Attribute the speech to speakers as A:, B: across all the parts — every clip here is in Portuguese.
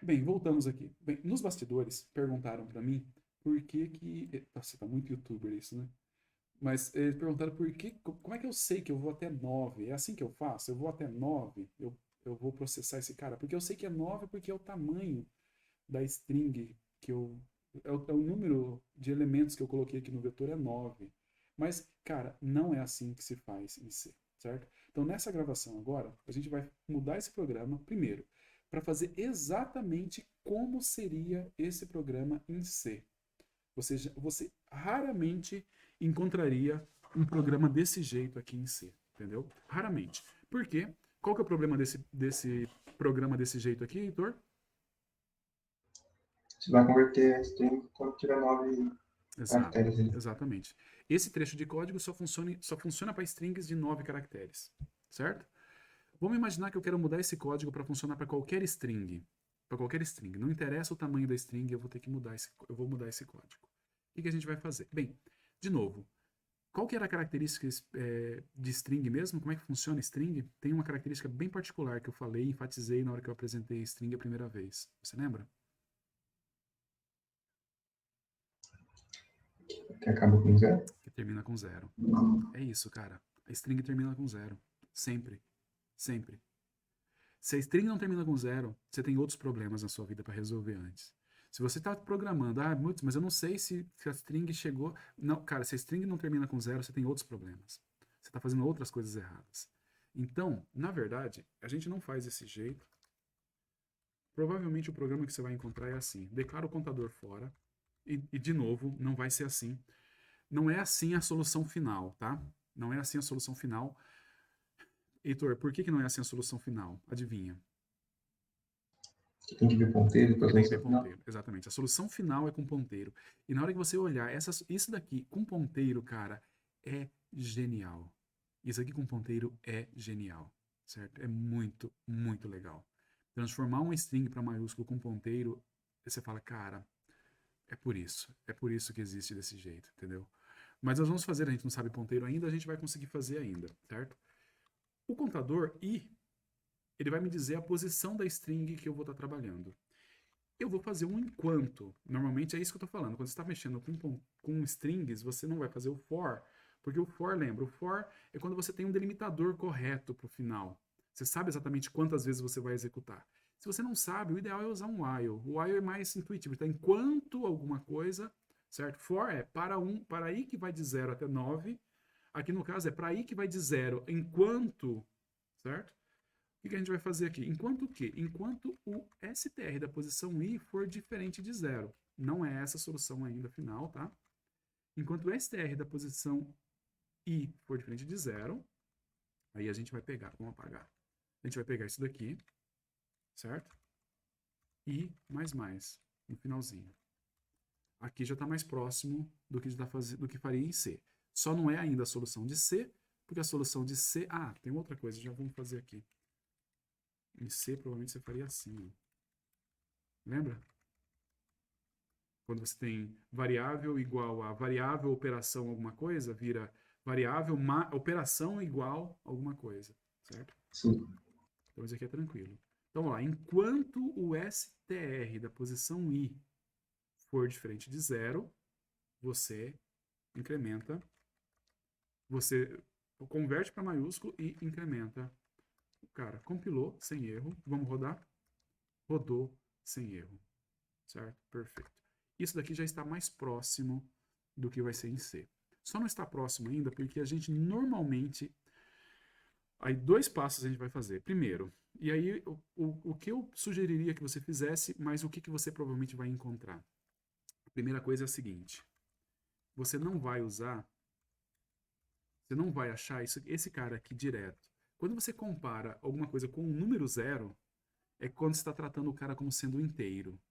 A: Bem, voltamos aqui. Bem, nos bastidores, perguntaram pra mim por que que... Nossa, tá muito youtuber isso, né? Mas eles perguntaram por que... Como é que eu sei que eu vou até 9? É assim que eu faço? Eu vou até 9? Eu vou processar esse cara? Porque eu sei que é 9 porque é o tamanho da string que eu... É o número de elementos que eu coloquei aqui no vetor é 9. Mas, cara, não é assim que se faz em C, certo? Então, nessa gravação agora, a gente vai mudar esse programa, primeiro, para fazer exatamente como seria esse programa em C. Você raramente encontraria um programa desse jeito aqui em C, entendeu? Raramente. Por quê? Qual que é o problema desse programa desse jeito aqui, Heitor?
B: Você vai converter string quando tiver 9
A: Exato,
B: caracteres ali.
A: exatamente. Esse trecho de código só funciona para strings de 9 caracteres, certo? Vamos imaginar que eu quero mudar esse código para funcionar para qualquer string. Para qualquer string. Não interessa o tamanho da string, eu vou mudar esse código. O que a gente vai fazer? Bem, de novo, qual que era a característica de string mesmo? Como é que funciona string? Tem uma característica bem particular que eu falei e enfatizei na hora que eu apresentei string a primeira vez. Você lembra?
B: Que acaba com zero.
A: Que termina com zero. É isso, cara. A string termina com zero. Sempre. Sempre. Se a string não termina com zero, você tem outros problemas na sua vida para resolver antes. Se você está programando, mas eu não sei se a string chegou. Não, cara, se a string não termina com zero, você tem outros problemas. Você está fazendo outras coisas erradas. Então, na verdade, a gente não faz desse jeito. Provavelmente o programa que você vai encontrar é assim: declara o contador fora. E de novo, não vai ser assim. Não é assim a solução final, tá? Não é assim a solução final. Heitor, por que não é assim a solução final? Adivinha?
B: Que tem que ver ponteiro, depois
A: Porque tem que
B: lança
A: ver
B: no final.
A: ponteiro, exatamente. A solução final é com ponteiro. E na hora que você olhar, isso daqui com ponteiro, cara, é genial. Isso aqui com ponteiro é genial, certo? É muito, muito legal. Transformar um string para maiúsculo com ponteiro, você fala, cara, é por isso que existe desse jeito, entendeu? Mas nós vamos fazer, a gente não sabe ponteiro ainda, a gente vai conseguir fazer ainda, certo? O contador i, ele vai me dizer a posição da string que eu vou estar trabalhando. Eu vou fazer um enquanto. Normalmente é isso que eu estou falando. Quando você está mexendo com strings, você não vai fazer o for, porque o for, lembra, o for é quando você tem um delimitador correto para o final. Você sabe exatamente quantas vezes você vai executar. Se você não sabe, o ideal é usar um while. O while é mais intuitivo, está enquanto alguma coisa, certo? For é para i que vai de 0 até 9. Aqui no caso é para i que vai de 0 enquanto, certo? O que a gente vai fazer aqui? Enquanto o quê? Enquanto o str da posição i for diferente de zero. Não é essa a solução ainda final, tá? Enquanto o str da posição i for diferente de zero, aí a gente vai pegar, vamos apagar. A gente vai pegar isso daqui, certo? E mais, no finalzinho. Aqui já está mais próximo do que faria em C. Só não é ainda a solução de C, porque a solução de C... Ah, tem outra coisa, já vamos fazer aqui. Em C, provavelmente você faria assim, ó. Lembra? Quando você tem variável igual a variável operação alguma coisa, vira variável operação igual alguma coisa, certo?
B: Sim.
A: Então isso aqui é tranquilo. Então, ó, enquanto o str da posição i for diferente de zero, você incrementa, você converte para maiúsculo e incrementa. Cara, compilou sem erro. Vamos rodar? Rodou sem erro, certo? Perfeito. Isso daqui já está mais próximo do que vai ser em C. Só não está próximo ainda porque a gente normalmente. Aí, dois passos a gente vai fazer. Primeiro, e aí o que eu sugeriria que você fizesse, mas o que você provavelmente vai encontrar? A primeira coisa é a seguinte: você não vai usar, você não vai achar esse cara aqui direto. Quando você compara alguma coisa com um número zero, é quando você está tratando o cara como sendo inteiro.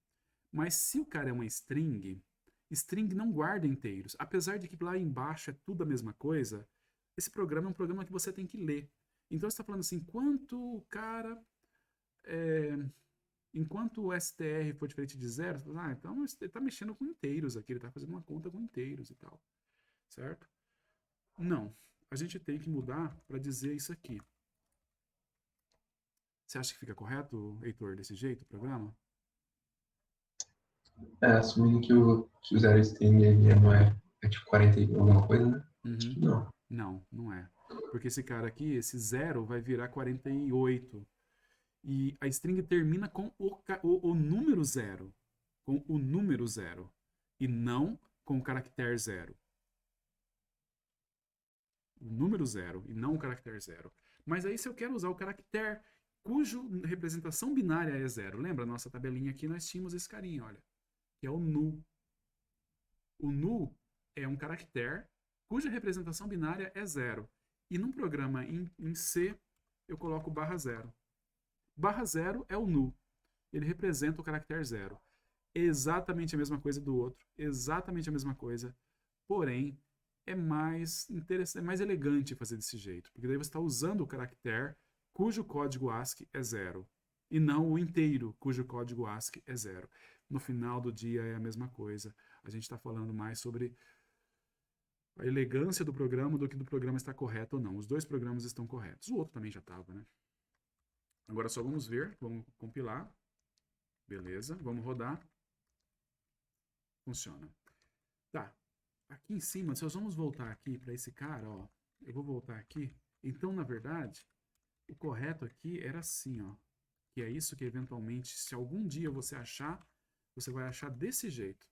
A: Mas se o cara é uma string, string não guarda inteiros. Apesar de que lá embaixo é tudo a mesma coisa, esse programa é um programa que você tem que ler. Então você está falando assim, é, enquanto o str for diferente de zero, você fala, então ele está mexendo com inteiros aqui, ele está fazendo uma conta com inteiros e tal, certo? Não, a gente tem que mudar para dizer isso aqui. Você acha que fica correto, Heitor, desse jeito, o programa?
B: Assumindo que o zero string ele não é tipo 40 e alguma coisa, né? Acho
A: Uhum.
B: que não.
A: Não, não é. Porque esse cara aqui, esse zero, vai virar 48. E a string termina com o número zero. Com o número zero. E não com o caractere zero. O número zero e não o caractere zero. Mas aí se eu quero usar o caractere cujo representação binária é zero. Lembra a nossa tabelinha aqui? Nós tínhamos esse carinha, olha. Que é o null. O null é um caractere cuja representação binária é zero. E num programa em C, eu coloco barra zero. Barra zero é o null. Ele representa o caractere zero. Exatamente a mesma coisa do outro. Exatamente a mesma coisa. Porém, é mais interessante, é mais elegante fazer desse jeito. Porque daí você está usando o caractere cujo código ASCII é zero. E não o inteiro cujo código ASCII é zero. No final do dia é a mesma coisa. A gente está falando mais sobre a elegância do programa do que do programa estar correto ou não. Os dois programas estão corretos. O outro também já estava, né? Agora só vamos ver, vamos compilar. Beleza, vamos rodar. Funciona. Tá. Aqui em cima, se nós vamos voltar aqui para esse cara, ó. Eu vou voltar aqui. Então, na verdade, o correto aqui era assim, ó. Que é isso que eventualmente, se algum dia você achar, você vai achar desse jeito.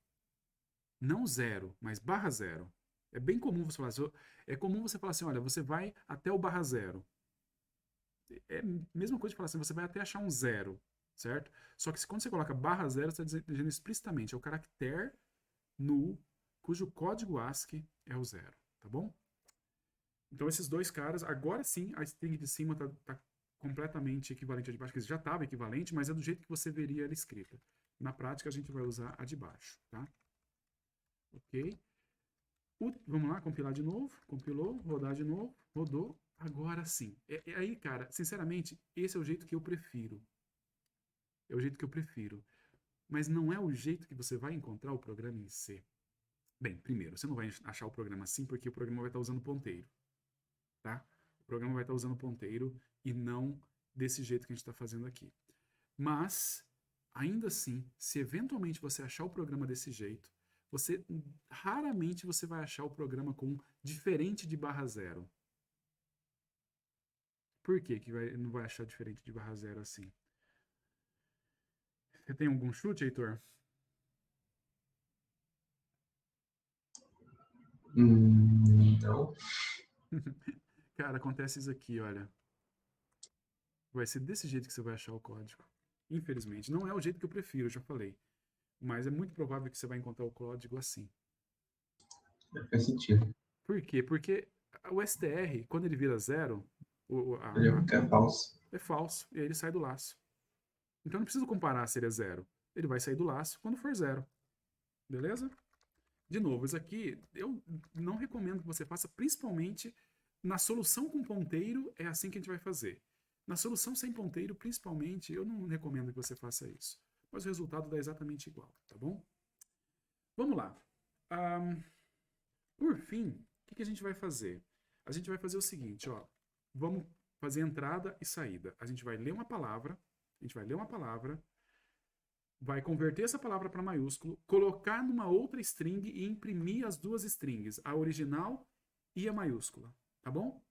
A: Não zero, mas barra zero. É bem comum você falar assim, é comum você falar assim, olha, você vai até o barra zero. É a mesma coisa de falar assim, você vai até achar um zero, certo? Só que quando você coloca barra zero, você está dizendo explicitamente, é o caractere null cujo código ASCII é o zero, tá bom? Então esses dois caras, agora sim, a string de cima tá completamente equivalente à de baixo, que já estava equivalente, mas é do jeito que você veria ela escrita. Na prática, a gente vai usar a de baixo, tá? Ok? Vamos lá, compilar de novo. Compilou, rodar de novo, rodou. Agora sim. Aí, cara, sinceramente, esse é o jeito que eu prefiro. É o jeito que eu prefiro. Mas não é o jeito que você vai encontrar o programa em C. Bem, primeiro, você não vai achar o programa assim porque o programa vai estar usando ponteiro, tá? O programa vai estar usando ponteiro e não desse jeito que a gente está fazendo aqui. Mas, ainda assim, se eventualmente você achar o programa desse jeito, raramente você vai achar o programa com diferente de barra zero. Por que não vai achar diferente de barra zero assim? Você tem algum chute, Heitor?
B: Não.
A: Cara, acontece isso aqui, olha. Vai ser desse jeito que você vai achar o código. Infelizmente. Não é o jeito que eu prefiro, eu já falei. Mas é muito provável que você vai encontrar o código assim.
B: Faz sentido.
A: Por quê? Porque o str, quando ele vira zero,
B: Ele é falso.
A: é falso. E aí ele sai do laço. Então eu não preciso comparar se ele é zero. Ele vai sair do laço quando for zero. Beleza? De novo, isso aqui eu não recomendo que você faça, principalmente na solução com ponteiro, é assim que a gente vai fazer. Na solução sem ponteiro, principalmente, eu não recomendo que você faça isso. Mas o resultado dá exatamente igual, tá bom? Vamos lá. Um, por fim, o que a gente vai fazer? A gente vai fazer o seguinte, ó. Vamos fazer entrada e saída. A gente vai ler uma palavra, vai converter essa palavra para maiúsculo, colocar numa outra string e imprimir as duas strings, a original e a maiúscula, tá bom?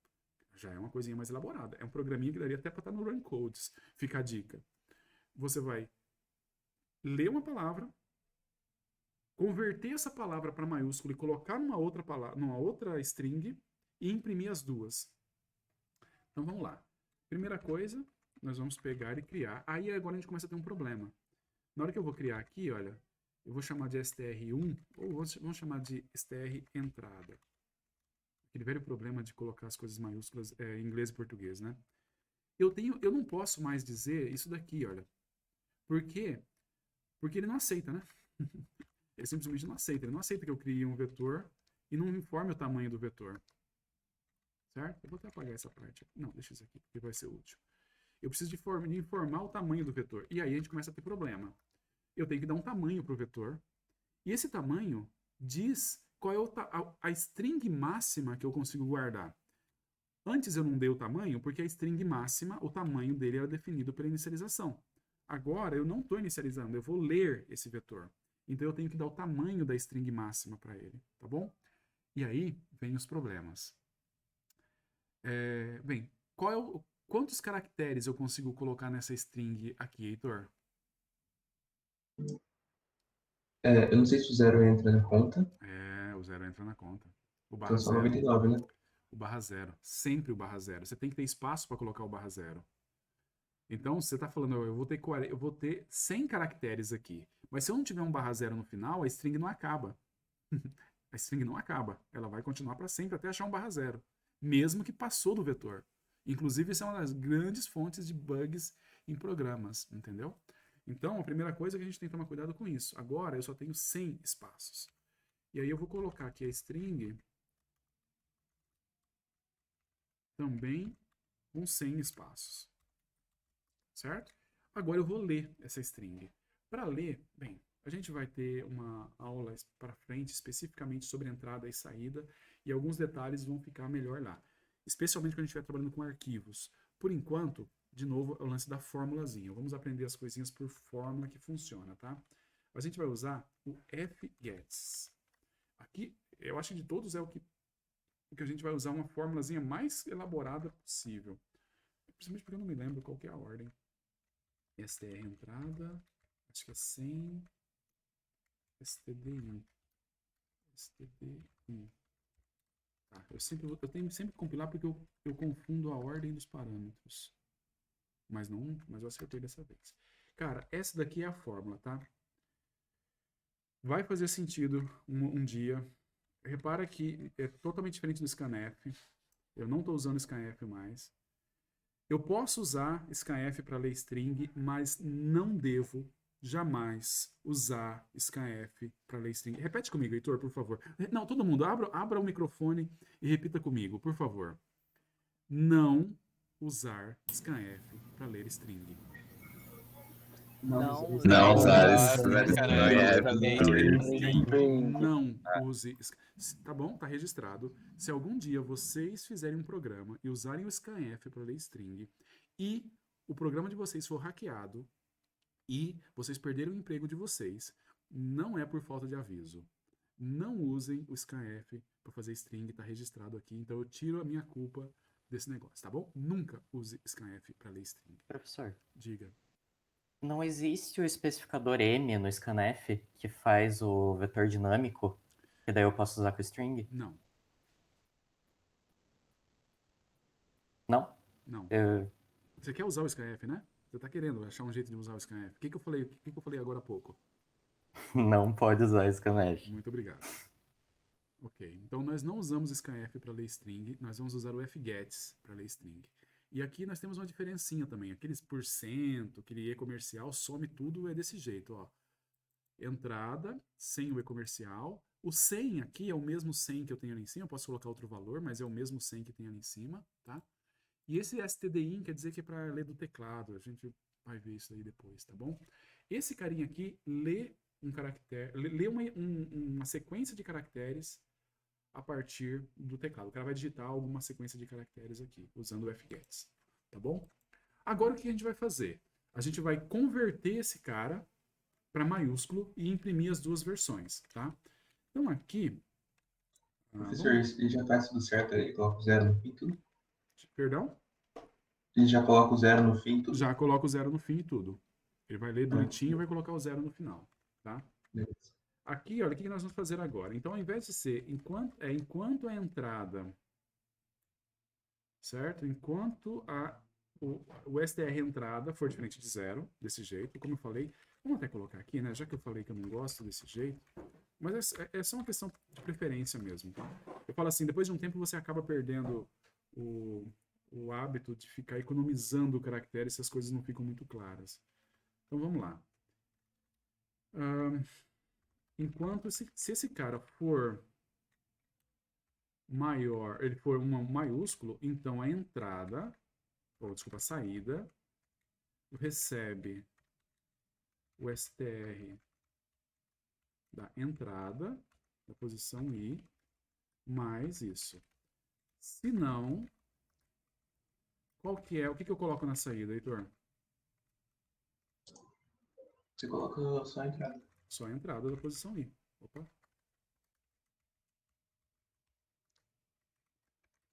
A: Já é uma coisinha mais elaborada. É um programinha que daria até para estar no Run Codes. Fica a dica. Você vai ler uma palavra, converter essa palavra para maiúsculo e colocar numa outra string e imprimir as duas. Então vamos lá. Primeira coisa, nós vamos pegar e criar. Aí agora a gente começa a ter um problema. Na hora que eu vou criar aqui, olha, eu vou chamar de str1 ou vamos chamar de str entrada. Aquele velho problema de colocar as coisas maiúsculas em inglês e português, né? Eu não posso mais dizer isso daqui, olha. Por quê? Porque ele não aceita, né? Ele simplesmente não aceita. Ele não aceita que eu crie um vetor e não informe o tamanho do vetor. Certo? Eu vou até apagar essa parte. Não, deixa isso aqui, porque vai ser útil. Eu preciso de informar o tamanho do vetor. E aí a gente começa a ter problema. Eu tenho que dar um tamanho para o vetor. E esse tamanho diz qual é a string máxima que eu consigo guardar. Antes eu não dei o tamanho, porque a string máxima, o tamanho dele era definido pela inicialização. Agora eu não estou inicializando, eu vou ler esse vetor. Então eu tenho que dar o tamanho da string máxima para ele, tá bom? E aí vem os problemas. Bem, quantos caracteres eu consigo colocar nessa string aqui, Heitor?
B: Eu não sei se o zero entra na conta,
A: O zero entra na conta. O
B: então
A: barra
B: só
A: zero.
B: 99, né?
A: O barra zero. Sempre o barra zero. Você tem que ter espaço para colocar o barra zero. Então, você está falando, eu vou ter 100 caracteres aqui. Mas se eu não tiver um barra zero no final, a string não acaba. A string não acaba. Ela vai continuar para sempre até achar um barra zero. Mesmo que passou do vetor. Inclusive, isso é uma das grandes fontes de bugs em programas, entendeu? Então, a primeira coisa é que a gente tem que tomar cuidado com isso. Agora, eu só tenho 100 espaços. E aí eu vou colocar aqui a string também com 100 espaços. Certo? Agora eu vou ler essa string. Para ler, bem, a gente vai ter uma aula para frente especificamente sobre entrada e saída e alguns detalhes vão ficar melhor lá. Especialmente quando a gente estiver trabalhando com arquivos. Por enquanto, de novo, é o lance da formulazinha. Vamos aprender as coisinhas por fórmula que funciona, tá? A gente vai usar o fgets. Aqui, eu acho que de todos é o que a gente vai usar uma formulazinha mais elaborada possível. Principalmente porque eu não me lembro qual que é a ordem. str entrada, acho que é 100 stdi. stdi. Tá, eu tenho sempre que compilar porque eu confundo a ordem dos parâmetros. Mas eu acertei dessa vez. Cara, essa daqui é a fórmula, tá? Vai fazer sentido um dia. Repara que é totalmente diferente do scanf. Eu não estou usando scanf mais. Eu posso usar scanf para ler string, mas não devo jamais usar scanf para ler string. Repete comigo, Heitor, por favor. Não, todo mundo, abra o microfone e repita comigo, por favor. Não usar scanf para ler string.
B: Não,
C: Não usar
D: usar
C: scanf
D: pra ler
C: para ler
D: string.
C: string.
A: Não use. Tá bom? Tá registrado. Se algum dia vocês fizerem um programa e usarem o scanf para ler string e o programa de vocês for hackeado e vocês perderam o emprego de vocês, não é por falta de aviso. Não usem o scanf para fazer string, tá registrado aqui, então eu tiro a minha culpa desse negócio, tá bom? Nunca use scanf para ler string.
E: Professor,
A: Diga.
E: não existe o especificador M no scanf que faz o vetor dinâmico, que daí eu posso usar com string?
A: Não,
E: Não?
A: não.
E: Eu-
A: Você quer usar o scanf, né? Você tá querendo achar um jeito de usar o scanf. O que eu falei agora há pouco?
E: Não pode usar scanf.
A: Muito obrigado. Ok, então nós não usamos scanf para ler string, nós vamos usar o fgets para ler string. E aqui nós temos uma diferencinha também, aqueles porcento, aquele e comercial, some tudo, é desse jeito, ó. Entrada, sem o e comercial. O 100 aqui é o mesmo 100 que eu tenho ali em cima, eu posso colocar outro valor, mas é o mesmo 100 que tem ali em cima, tá? E esse stdin quer dizer que é para ler do teclado, a gente vai ver isso aí depois, tá bom? Esse carinha aqui lê um caractere, lê uma sequência de caracteres a partir do teclado. O cara vai digitar alguma sequência de caracteres aqui, usando o fgets, tá bom? Agora o que a gente vai fazer? A gente vai converter esse cara para maiúsculo e imprimir as duas versões, tá? Então aqui...
B: Professor, ele já faz tudo certo aí, coloca o zero no fim, tudo?
A: Perdão?
B: Ele já coloca o zero no fim, tudo?
A: Já coloca o zero no fim e tudo. Ele vai ler bonitinho e vai colocar o zero no final, tá?
B: Beleza.
A: Aqui, olha, o que nós vamos fazer agora? Então, ao invés de ser enquanto a entrada, certo? Enquanto o str entrada for diferente de zero, desse jeito, como eu falei, vamos até colocar aqui, né? Já que eu falei que eu não gosto desse jeito, mas é só uma questão de preferência mesmo, tá? Eu falo assim, depois de um tempo você acaba perdendo o hábito de ficar economizando caracteres se as coisas não ficam muito claras. Então, vamos lá. Enquanto se esse cara for maior, ele for um maiúsculo, então a entrada, ou desculpa, a saída, recebe o str da entrada, da posição i, mais isso. Se não, qual que é? O que eu coloco na saída, Heitor?
B: Você coloca só a entrada.
A: Só a entrada da posição i. Opa.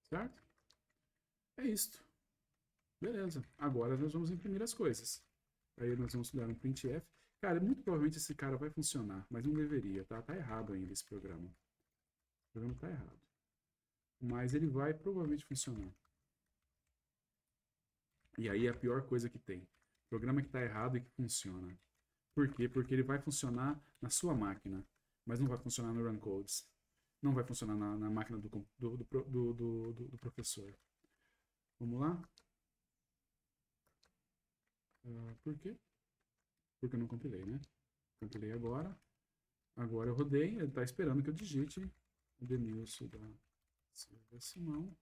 A: Certo? É isto. Beleza. Agora nós vamos imprimir as coisas. Aí nós vamos dar um printf. Cara, muito provavelmente esse cara vai funcionar, mas não deveria, tá? Tá errado ainda esse programa. O programa tá errado. Mas ele vai provavelmente funcionar. E aí é a pior coisa que tem. Programa que tá errado e que funciona. Por quê? Porque ele vai funcionar na sua máquina, mas não vai funcionar no runcodes. Não vai funcionar na máquina do professor. Vamos lá? Por quê? Porque eu não compilei, né? Compilei agora. Agora eu rodei. Ele está esperando que eu digite o Denilson da Silva Simão.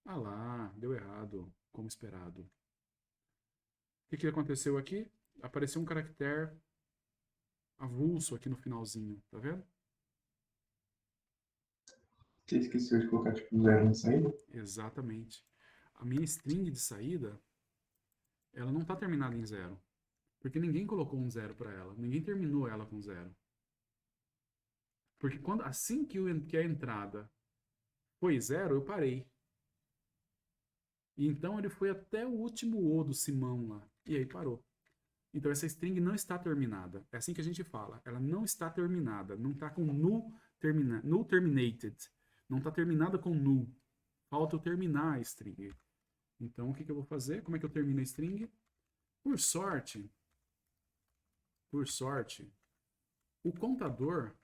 A: Ah lá, deu errado, como esperado. O que aconteceu aqui? Apareceu um caractere avulso aqui no finalzinho, tá vendo?
B: Você esqueceu de colocar tipo 0 na saída?
A: Exatamente. A minha string de saída, ela não está terminada em 0. Porque ninguém colocou um 0 para ela. Ninguém terminou ela com 0. Porque assim que a entrada foi 0, eu parei. E então ele foi até o último O do Simão lá. E aí parou. Então essa string não está terminada. É assim que a gente fala. Ela não está terminada. Não está com null terminated. Não está terminada com null. Falta eu terminar a string. Então o que eu vou fazer? Como é que eu termino a string? Por sorte, o contador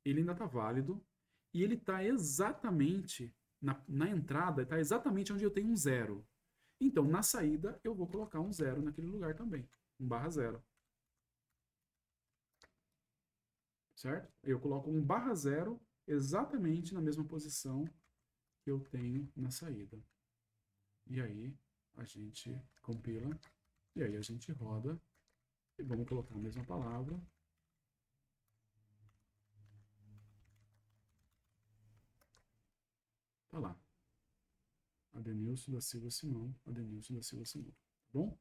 A: ele ainda está válido e ele está exatamente na entrada, está exatamente onde eu tenho um 0. Então, na saída, eu vou colocar um 0 naquele lugar também, um /0. Certo? Eu coloco um /0 exatamente na mesma posição que eu tenho na saída. E aí, a gente compila, e aí a gente roda, e vamos colocar a mesma palavra. Tá lá. Adenilson da Silva Simão, Adenilson da Silva Simão. Tá bom?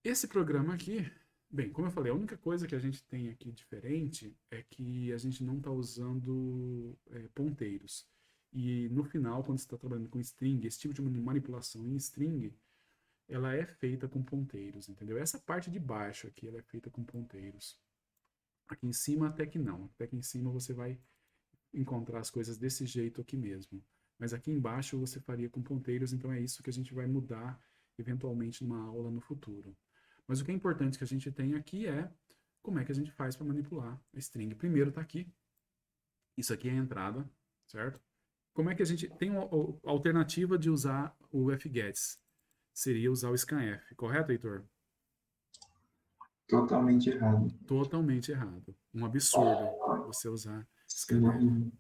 A: Esse programa aqui, bem, como eu falei, a única coisa que a gente tem aqui diferente é que a gente não está usando ponteiros. E no final, quando você está trabalhando com string, esse tipo de manipulação em string, ela é feita com ponteiros, entendeu? Essa parte de baixo aqui, ela é feita com ponteiros. Aqui em cima, até que não. Até que em cima você vai encontrar as coisas desse jeito aqui mesmo. Mas aqui embaixo você faria com ponteiros, então é isso que a gente vai mudar eventualmente numa aula no futuro. Mas o que é importante que a gente tem aqui é como é que a gente faz para manipular a string. Primeiro está aqui. Isso aqui é a entrada, certo? Como é que a gente tem a alternativa de usar o fgets? Seria usar o scanf, correto, Heitor?
B: Totalmente errado.
A: Totalmente errado. Um absurdo você usar scanf.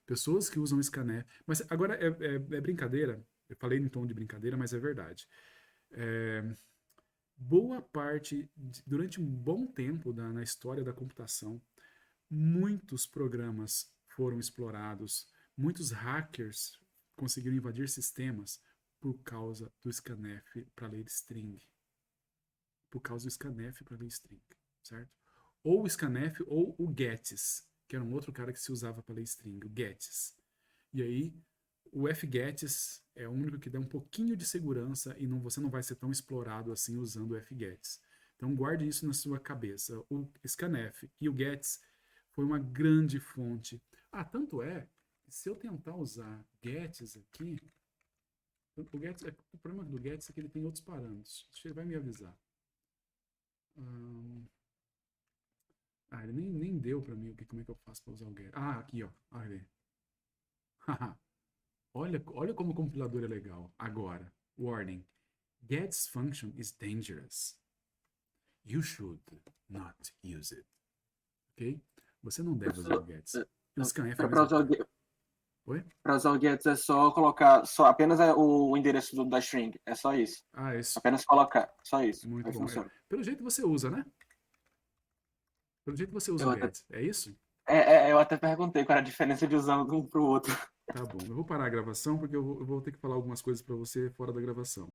A: Pessoas que usam scanf. Mas agora é brincadeira. Eu falei em tom de brincadeira, mas é verdade. Boa parte, durante um bom tempo na história da computação, muitos programas foram explorados, muitos hackers conseguiram invadir sistemas por causa do scanf para ler string. Por causa do scanf para ler string, certo? Ou o scanf ou o gets, que era um outro cara que se usava para ler string, o gets. E aí, o fgets é o único que dá um pouquinho de segurança e você não vai ser tão explorado assim usando o fgets. Então, guarde isso na sua cabeça. O scanf e o gets foi uma grande fonte. Tanto é que se eu tentar usar gets aqui, o problema do gets é que ele tem outros parâmetros. Ele vai me avisar. Ele nem deu para mim como é que eu faço para usar o get. Aqui, ó. Olha como o compilador é legal. Agora, warning. Gets function is dangerous. You should not use it. Ok? Você não deve usar o gets. O scanf é Oi?
C: Para usar o gets é só colocar apenas o endereço da string. É só isso.
A: Isso.
C: Apenas colocar. Só isso.
A: Muito
C: Aí
A: bom.
C: funciona.
A: Pelo jeito você usa, né? Pelo jeito você usa o gets. É isso?
C: Eu até perguntei qual era a diferença de usar um para o outro.
A: Tá bom. Eu vou parar a gravação porque eu vou ter que falar algumas coisas para você fora da gravação.